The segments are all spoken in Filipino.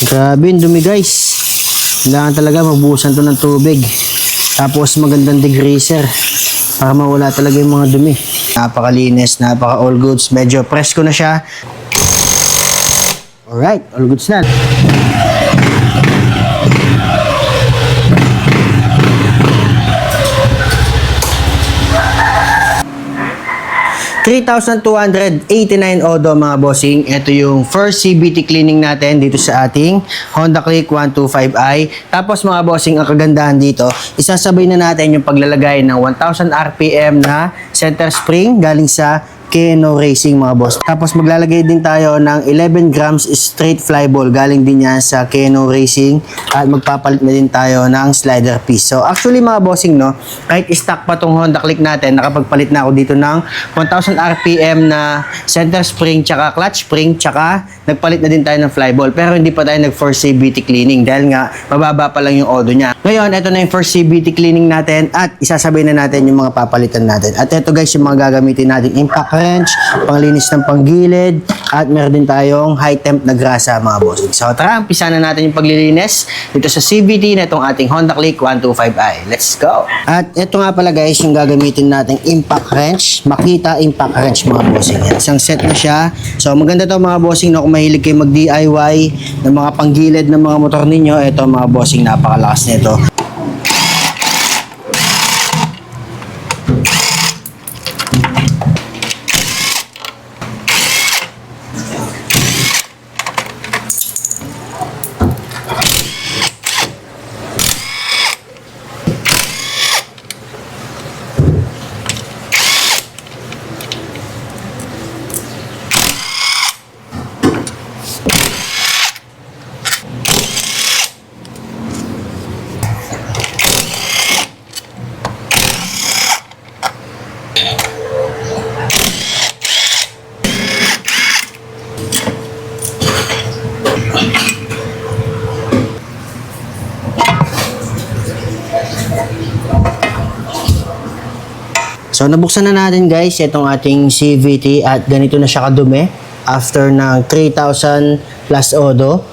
Grabe yung dumi guys. Kailangan talaga magbuhusan to ng tubig. Tapos magandang degreaser para mawala talaga yung mga dumi. Napakalinis, napaka all goods. Medyo presko na siya. Alright, all goods na. 3,289 odo mga bossing. Ito yung first CVT cleaning natin dito sa ating Honda Click 125i. Tapos mga bossing, ang kagandahan dito, isasabay na natin yung paglalagay ng 1,000 RPM na center spring galing sa Keno Racing mga boss. Tapos maglalagay din tayo ng 11 grams straight fly ball galing din yan sa Keno Racing at magpapalit na din tayo ng slider piece. So actually mga bossing, no, kahit stock pa tong Honda Click natin, nakapagpalit na ako dito ng 1,000 RPM na center spring tsaka clutch spring tsaka nagpalit na din tayo ng fly ball, pero hindi pa tayo nag first CVT cleaning dahil nga mababa pa lang yung odo niya. Ngayon, ito na yung first CVT cleaning natin at isasabay na natin yung mga papalitan natin. At ito guys, yung mga gagamitin natin: impact wrench, panglinis ng panggilid, at meron din tayong high temp na grasa mga bossing. So tara, umpisa na natin yung paglilinis dito sa CVT na itong ating Honda Click 125i. Let's go! At ito nga pala guys, yung gagamitin nating impact wrench, Makita impact wrench mga bossing. Yan, isang set na siya. So maganda to mga bossing, no, kung mahilig kayo mag DIY ng mga panggilid ng mga motor ninyo, ito mga bossing, napakalakas nito. So nabuksan na natin guys itong ating CVT at ganito na siya kadumi after ng 3,000 plus odo.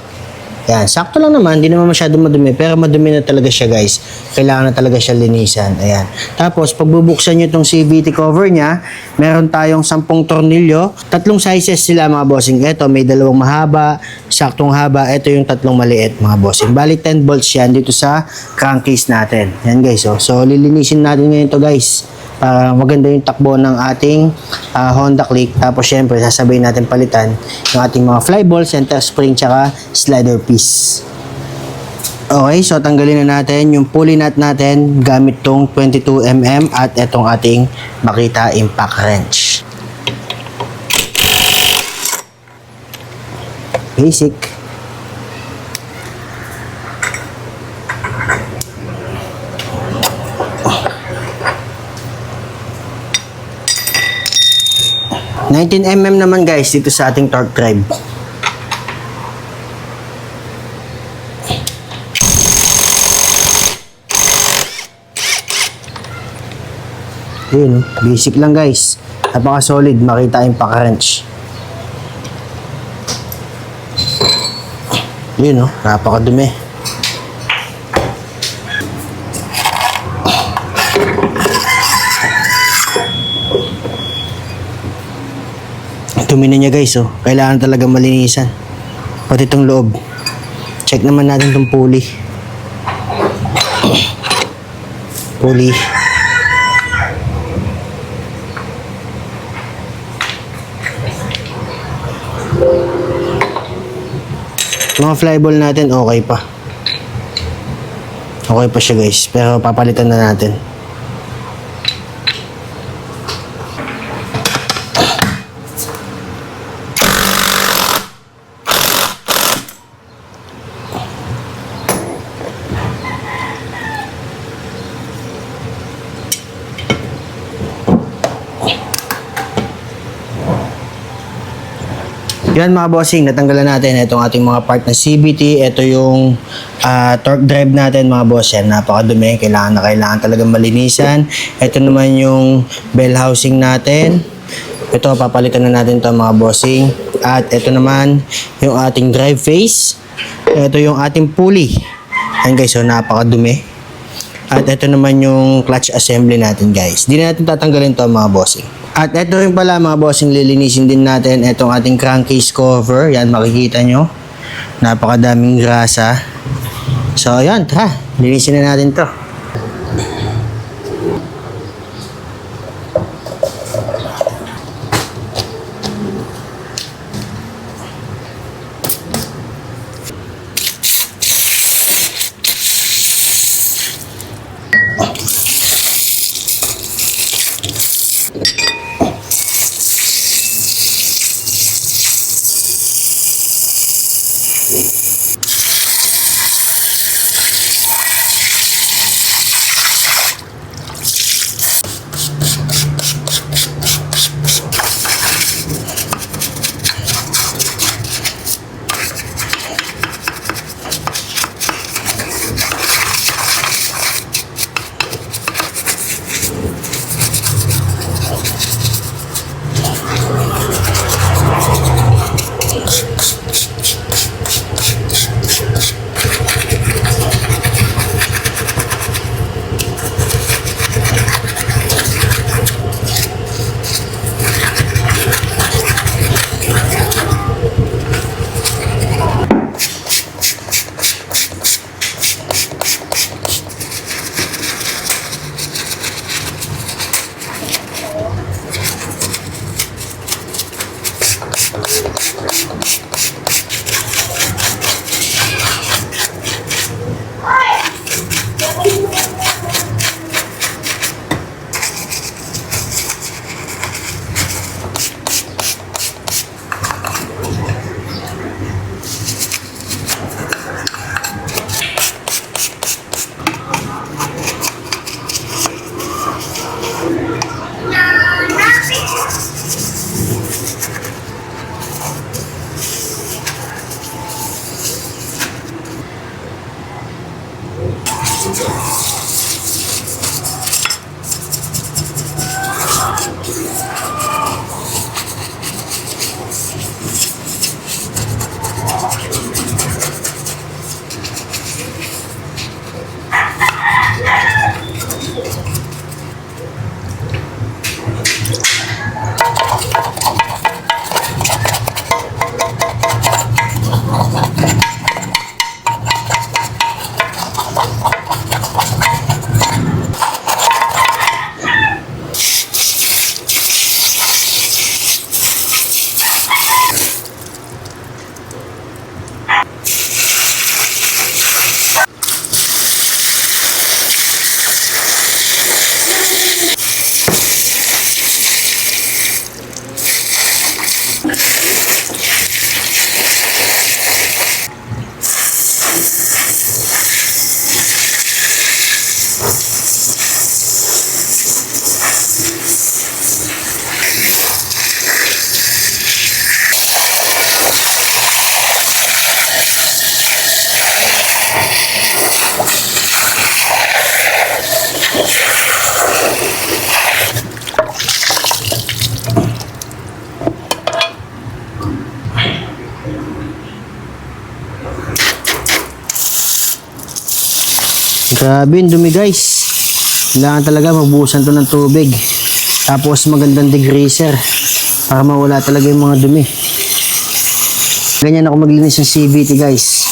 Yan, sakto lang naman, hindi naman masyadong madumi, pero madumi na talaga siya guys. Kailangan na talaga siya linisan. Ayan. Tapos pagbubuksan nyo itong CVT cover niya, meron tayong 10 tornilyo. Tatlong sizes sila mga bossing. Ito may dalawang mahaba, saktong haba. Ito yung tatlong maliit mga bossing. Bali 10 volts yan dito sa crankcase natin. Yan guys. Oh. So lilinisin natin ngayon ito guys, para maganda yung takbo ng ating Honda Click. Tapos syempre sasabay natin palitan yung ating mga flyball, center spring tsaka slider piece. Okay, so tanggalin na natin yung pulley nut natin gamit tong 22mm at itong ating Makita impact wrench. Basic. Oh. 19mm naman guys dito sa ating torque drive. Yun, basic lang guys. Napaka solid, Makita impact wrench. Yun, napakadumi. Dumi na niya guys, oh. Kailangan talaga malinisan. Pati itong loob. Check naman natin itong pulley. Pulley. Mga flyball natin, okay pa. Okay pa siya guys. Pero papalitan na natin. Yan mga bossing, natanggalan natin itong ating mga part na CVT. Ito yung torque drive natin mga boss. Yan, napakadumi. Kailangan talaga malinisan. Ito naman yung bell housing natin. Ito, papalitan na natin ito mga bossing. At ito naman yung ating drive face. Ito yung ating pulley. Ayan guys, so napakadumi. At ito naman yung clutch assembly natin guys. Di na natin tatanggalin to mga bossing. At ito rin pala mga bossing, lilinisin din natin itong ating crankcase cover. Yan, makikita nyo. Napakadaming grasa. So ayan, tara. Linisin na natin to. Grabe yung dumi guys. Kailangan talaga magbuhusan to ng tubig. Tapos magandang degreaser para mawala talaga yung mga dumi. Ganyan ako maglinis ng CVT guys.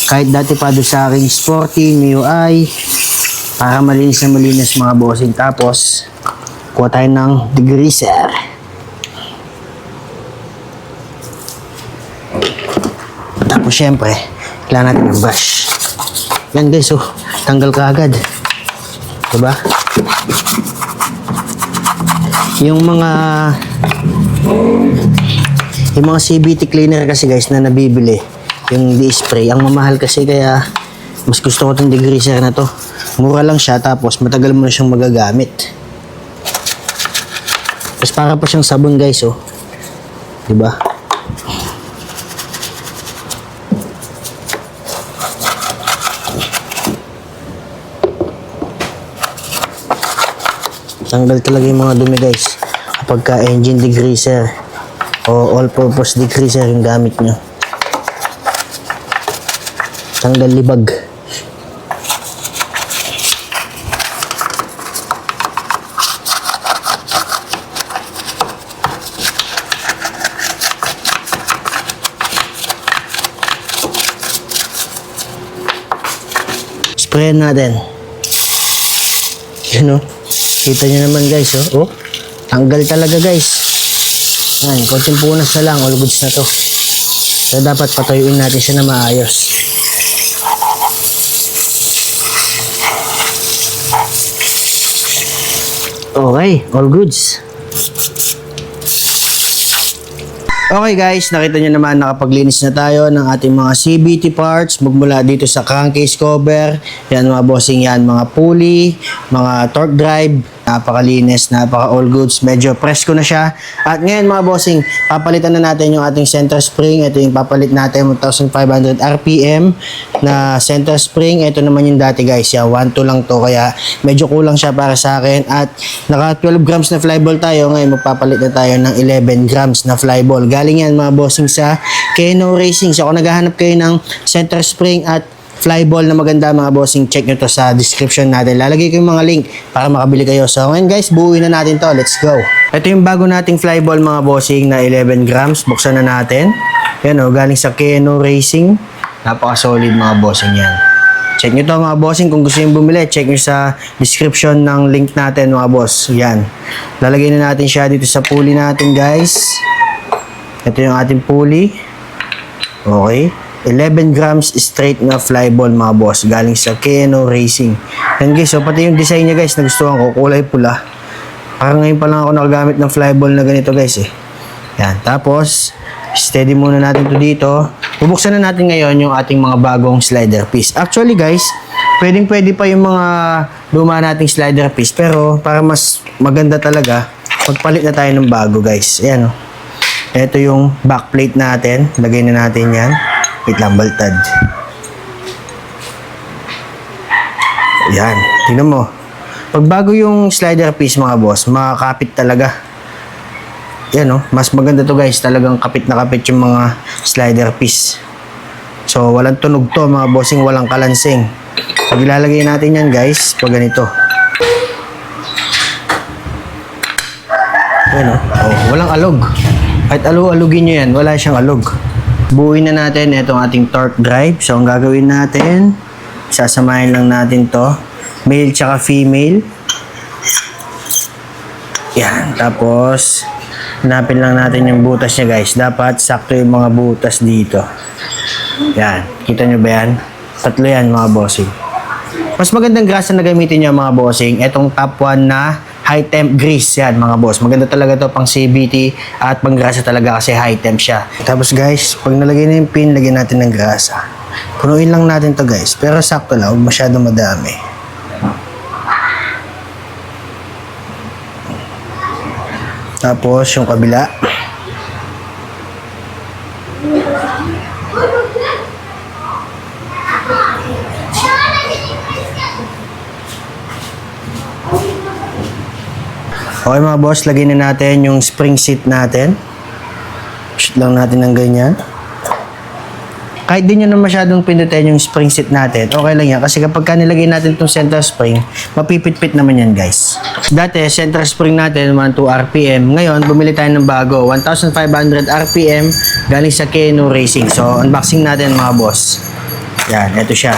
Kahit dati pa doon sa aking Sporty, MIUI, para malinis na malinis mga bossing. Tapos kuha tayo ng degreaser. Tapos syempre kailangan natin ng brush. Yan guys, oh, tanggal ka agad. Diba? Yung mga CVT cleaner kasi guys na nabibili, yung D-spray, ang mamahal kasi, kaya mas gusto ko itong degreaser na to. Mura lang siya, tapos matagal mo na siyang magagamit. Tapos para pa siyang sabon guys, oh. Diba? Tanggal talaga yung mga dumi guys kapag ka engine degreaser o all-purpose degreaser yung gamit nyo. Tanggal libag. Sprayan natin. Yun o. Kita nyo naman guys o. Oh. Tanggal talaga guys. Ayan, konting punas na lang. All goods na to. So dapat patuyuin natin siya na maayos. Okay, all goods. Okay guys, nakita nyo naman nakapaglinis na tayo ng ating mga CVT parts magmula dito sa crankcase cover. Yan mga bossing yan, mga pulley, mga torque drive. Napakalinis, napaka all goods. Medyo presko na siya. At ngayon mga bossing, papalitan na natin yung ating center spring. Ito yung papalit natin, 1,500 RPM na center spring. Ito naman yung dati guys. Yan, 1.2 lang to. Kaya medyo kulang siya para sa akin. At naka 12 grams na flyball tayo. Ngayon magpapalit na tayo ng 11 grams na flyball. Galing yan mga bossing sa Keno Racing. So kung naghahanap kayo ng center spring at flyball na maganda mga bossing, check nyo to sa description natin. Lalagay ko yung mga link para makabili kayo. So ngayon guys, buuin na natin to. Let's go. Ito yung bago nating flyball mga bossing na 11 grams. Buksan na natin. Yan o, galing sa Keno Racing. Napaka solid mga bossing yan. Check nyo to mga bossing. Kung gusto nyo bumili, check nyo sa description ng link natin mga boss. Yan. Lalagay na natin siya dito sa pulley natin guys. Ito yung ating pulley. Okay. 11 grams straight na flyball mga boss, galing sa Keno Racing. And guys, so pati yung design niya guys, nagustuhan ko, kulay pula. Parang ngayon pa lang ako nakagamit ng flyball na ganito guys eh. Yan, tapos steady muna natin to dito. Bubuksan na natin ngayon yung ating mga bagong slider piece. Actually guys, pwede pa yung mga luma nating slider piece, pero para mas maganda talaga, magpalit na tayo ng bago guys. Ayan o. Ito yung backplate natin, lagay na natin yan. Wait lang, baltad. Yan, tingnan mo. Pag bago yung slider piece mga boss, makakapit talaga. Yan o, mas maganda to guys. Talagang kapit na kapit yung mga slider piece. So, walang tunog to mga bossing, walang kalansing. Pag ilalagay natin yan guys, pag ganito. Yan o, oh, walang alog. Kahit alugin nyo yan, wala siyang alog. Buuin na natin itong ating torque drive. So, ang gagawin natin, sasamahin lang natin to. Male tsaka female. Yan. Tapos, hanapin lang natin yung butas niya guys. Dapat sakto yung mga butas dito. Yan. Kita nyo ba yan? Tatlo yan mga bossing. Mas magandang grasa na gamitin nyo mga bossing. Itong top 1 na high temp grease yan mga boss. Maganda talaga to pang CVT at pang grasa talaga kasi high temp siya. Tapos guys, pag nalagay na yung pin, lagyan natin ng grasa. Punuin lang natin to guys. Pero sakto lang, huwag masyadong madami. Tapos yung kabila. Okay mga boss, lagyan na natin yung spring seat natin. Shoot lang natin ng ganyan. Kahit di nyo na masyadong pindutin yung spring seat natin, okay lang yan. Kasi kapag nilagay natin itong center spring, mapipit-pit naman yan guys. Dati, center spring natin, 1.2 RPM. Ngayon, bumili tayo ng bago, 1,500 RPM, galing sa Keno Racing. So, unboxing natin mga boss. Yan, ito siya.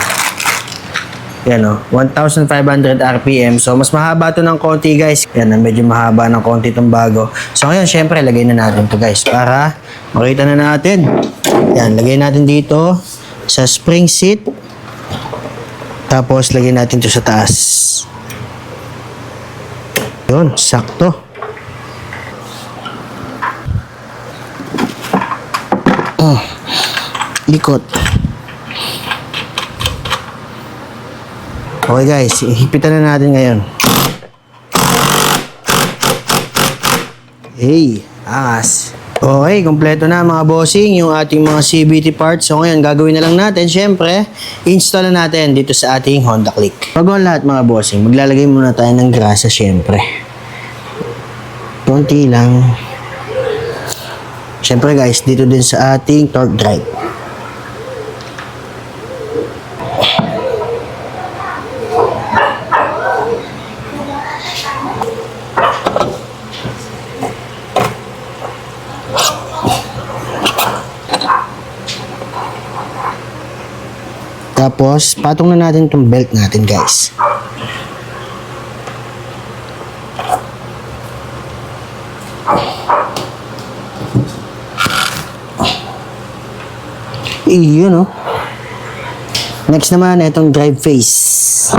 Yan o, 1,500 RPM. So, mas mahaba to ng konti guys. Yan, medyo mahaba ng konti itong bago. So, ngayon, syempre, lagay na natin to guys. Para makita na natin. Yan, lagay natin dito sa spring seat. Tapos, lagay natin to sa taas. Yun, sakto. Likot. Okay guys, hipitan na natin ngayon. Hey, angas. Okay, kompleto na mga bossing yung ating mga CVT parts. So ngayon, gagawin na lang natin, syempre, install na natin dito sa ating Honda Click. Bago ang lahat mga bossing, maglalagay muna tayo ng grasa syempre. Konti lang. Syempre guys, dito din sa ating torque drive. Tapos, patong na natin itong belt natin, guys. Iyon, oh. Next naman, itong drive face.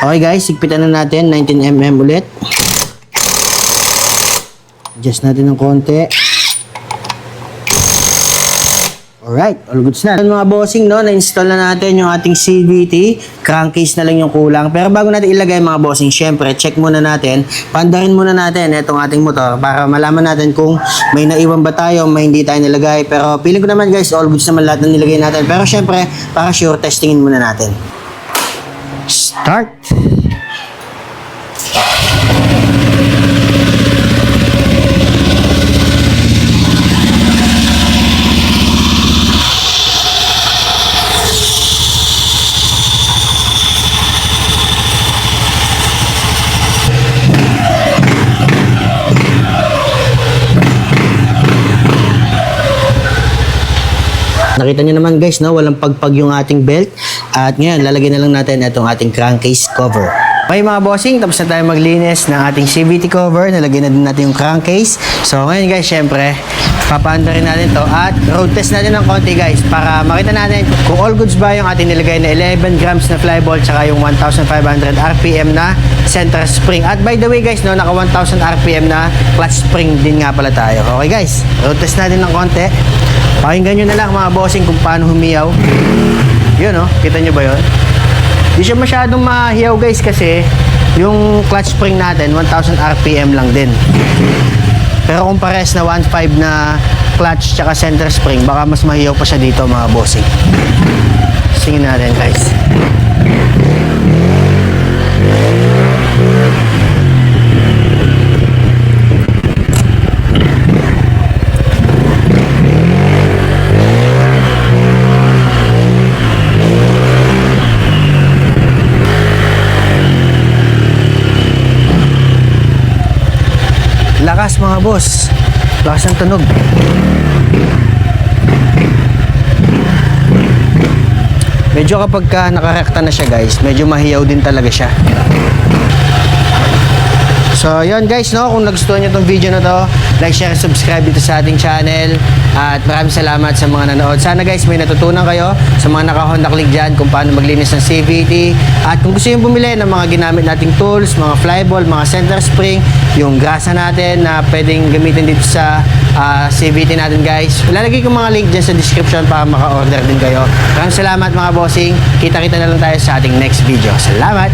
Okay guys, sigpitan na natin 19mm ulit. Adjust natin ng konti. Alright, all goods na. Mga bossing, no, na-install na natin yung ating CVT. Crankcase na lang yung kulang. Pero bago natin ilagay mga bossing, syempre, check muna natin. Pandarin muna natin itong ating motor para malaman natin kung may naiwan ba tayo, may hindi tayo nilagay. Pero feeling ko naman guys, all goods naman lahat na nilagay natin. Pero syempre, para sure, testingin muna natin. Start! Nakita nyo naman guys, no? Walang pagpag yung ating belt. At ngayon, lalagyan na lang natin itong ating crankcase cover. Okay mga bossing, tapos na tayo maglinis ng ating CVT cover. Nalagyan na din natin yung crankcase. So ngayon guys, syempre, papaanda rin natin to at road test natin ng konti guys para makita natin kung all goods ba yung ating nilagay na 11 grams na fly ball tsaka yung 1,500 RPM na center spring. At by the way guys, no, naka 1,000 RPM na clutch spring din nga pala tayo. Okay guys, road test natin ng konti. Pakinggan nyo na lang mga bossing kung paano humiyaw. Yun, no? Kita nyo ba yun? Di siya masyadong mahiyaw guys kasi yung clutch spring natin 1,000 RPM lang din. Pero kung pares na 1.5 na clutch tsaka center spring, baka mas mahiyaw pa siya dito mga bossing. Singin natin guys. Lakas mga boss. Lakas ng tunog. Medyo kapag nakarekta na siya guys, medyo mahiyaw din talaga siya. So yun guys, no, kung nagustuhan nyo itong video na to, like, share, subscribe dito sa ating channel. At maraming salamat sa mga nanood. Sana guys may natutunan kayo sa mga naka-Honda Click dyan kung paano maglinis ng CVT. At kung gusto nyo bumili ng mga ginamit nating tools, mga flyball, mga center spring, yung grasa natin na pwedeng gamitin dito sa CVT natin guys, ilalagay ko mga link dyan sa description para maka-order din kayo. Maraming salamat mga bossing. Kita-kita na lang tayo sa ating next video. Salamat!